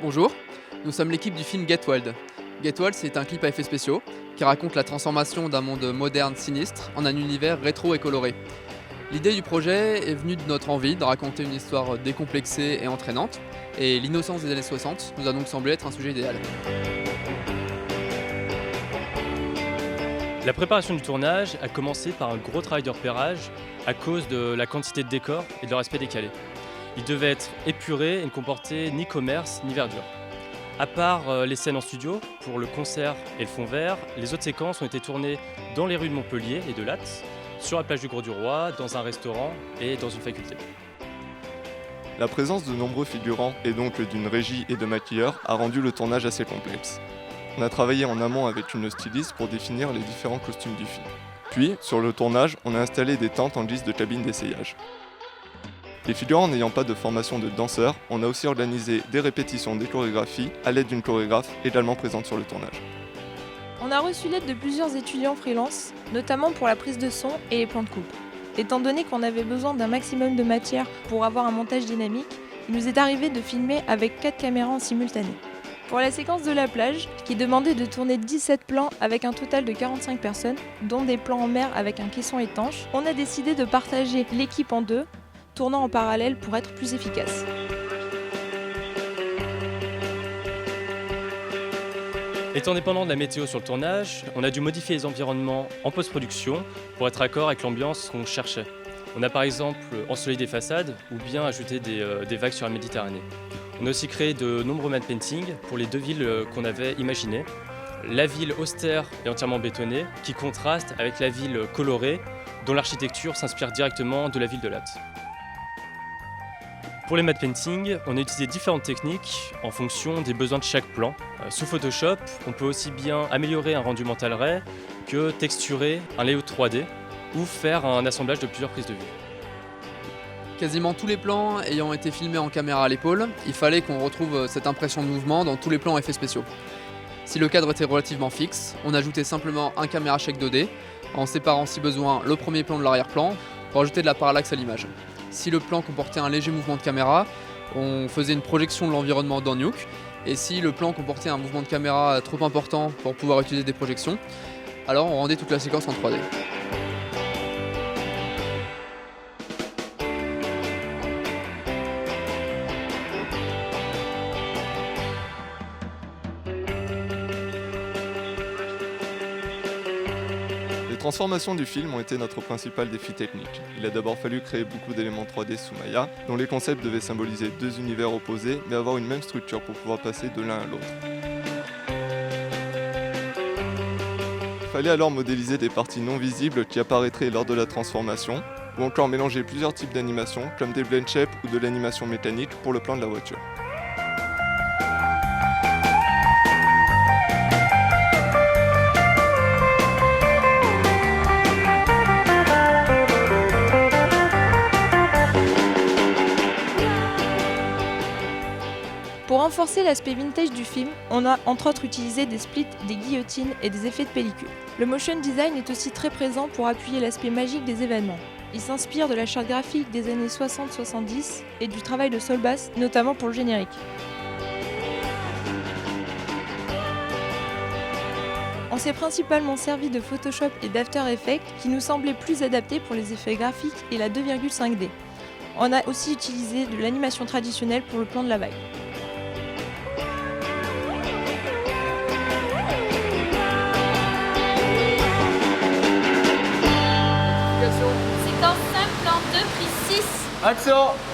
Bonjour, nous sommes l'équipe du film Get Wild. Get Wild, c'est un clip à effets spéciaux qui raconte la transformation d'un monde moderne sinistre en un univers rétro et coloré. L'idée du projet est venue de notre envie de raconter une histoire décomplexée et entraînante, et l'innocence des années 60 nous a donc semblé être un sujet idéal. La préparation du tournage a commencé par un gros travail de repérage à cause de la quantité de décors et de leur aspect décalé. Il devait être épuré et ne comporter ni commerce ni verdure. À part les scènes en studio, pour le concert et le fond vert, les autres séquences ont été tournées dans les rues de Montpellier et de Lattes, sur la plage du Grau-du-Roi, dans un restaurant et dans une faculté. La présence de nombreux figurants et donc d'une régie et de maquilleurs a rendu le tournage assez complexe. On a travaillé en amont avec une styliste pour définir les différents costumes du film. Puis, sur le tournage, on a installé des tentes en guise de cabine d'essayage. Les figurants n'ayant pas de formation de danseurs, on a aussi organisé des répétitions des chorégraphies à l'aide d'une chorégraphe également présente sur le tournage. On a reçu l'aide de plusieurs étudiants freelance, notamment pour la prise de son et les plans de coupe. Étant donné qu'on avait besoin d'un maximum de matière pour avoir un montage dynamique, il nous est arrivé de filmer avec 4 caméras en simultané. Pour la séquence de la plage, qui demandait de tourner 17 plans avec un total de 45 personnes, dont des plans en mer avec un caisson étanche, on a décidé de partager l'équipe en deux, tournant en parallèle pour être plus efficace. Étant dépendant de la météo sur le tournage, on a dû modifier les environnements en post-production pour être accord avec l'ambiance qu'on cherchait. On a par exemple ensoleillé des façades ou bien ajouté des vagues sur la Méditerranée. On a aussi créé de nombreux matte paintings pour les deux villes qu'on avait imaginées. La ville austère et entièrement bétonnée qui contraste avec la ville colorée dont l'architecture s'inspire directement de la ville de Lattes. Pour les matte paintings, on a utilisé différentes techniques en fonction des besoins de chaque plan. Sous Photoshop, on peut aussi bien améliorer un rendu mental ray que texturer un layout 3D ou faire un assemblage de plusieurs prises de vue. Quasiment tous les plans ayant été filmés en caméra à l'épaule, il fallait qu'on retrouve cette impression de mouvement dans tous les plans effets spéciaux. Si le cadre était relativement fixe, on ajoutait simplement un caméra shake 2D, en séparant si besoin le premier plan de l'arrière-plan pour ajouter de la parallaxe à l'image. Si le plan comportait un léger mouvement de caméra, on faisait une projection de l'environnement dans Nuke, et si le plan comportait un mouvement de caméra trop important pour pouvoir utiliser des projections, alors on rendait toute la séquence en 3D. Les transformations du film ont été notre principal défi technique. Il a d'abord fallu créer beaucoup d'éléments 3D sous Maya, dont les concepts devaient symboliser deux univers opposés, mais avoir une même structure pour pouvoir passer de l'un à l'autre. Il fallait alors modéliser des parties non visibles qui apparaîtraient lors de la transformation, ou encore mélanger plusieurs types d'animations, comme des blend shapes ou de l'animation mécanique pour le plan de la voiture. Pour renforcer l'aspect vintage du film, on a entre autres utilisé des splits, des guillotines et des effets de pellicule. Le motion design est aussi très présent pour appuyer l'aspect magique des événements. Il s'inspire de la charte graphique des années 60-70 et du travail de Saul Bass, notamment pour le générique. On s'est principalement servi de Photoshop et d'After Effects qui nous semblaient plus adaptés pour les effets graphiques et la 2,5D. On a aussi utilisé de l'animation traditionnelle pour le plan de la vague. Séquence 5, plan 2, prise 6. Action!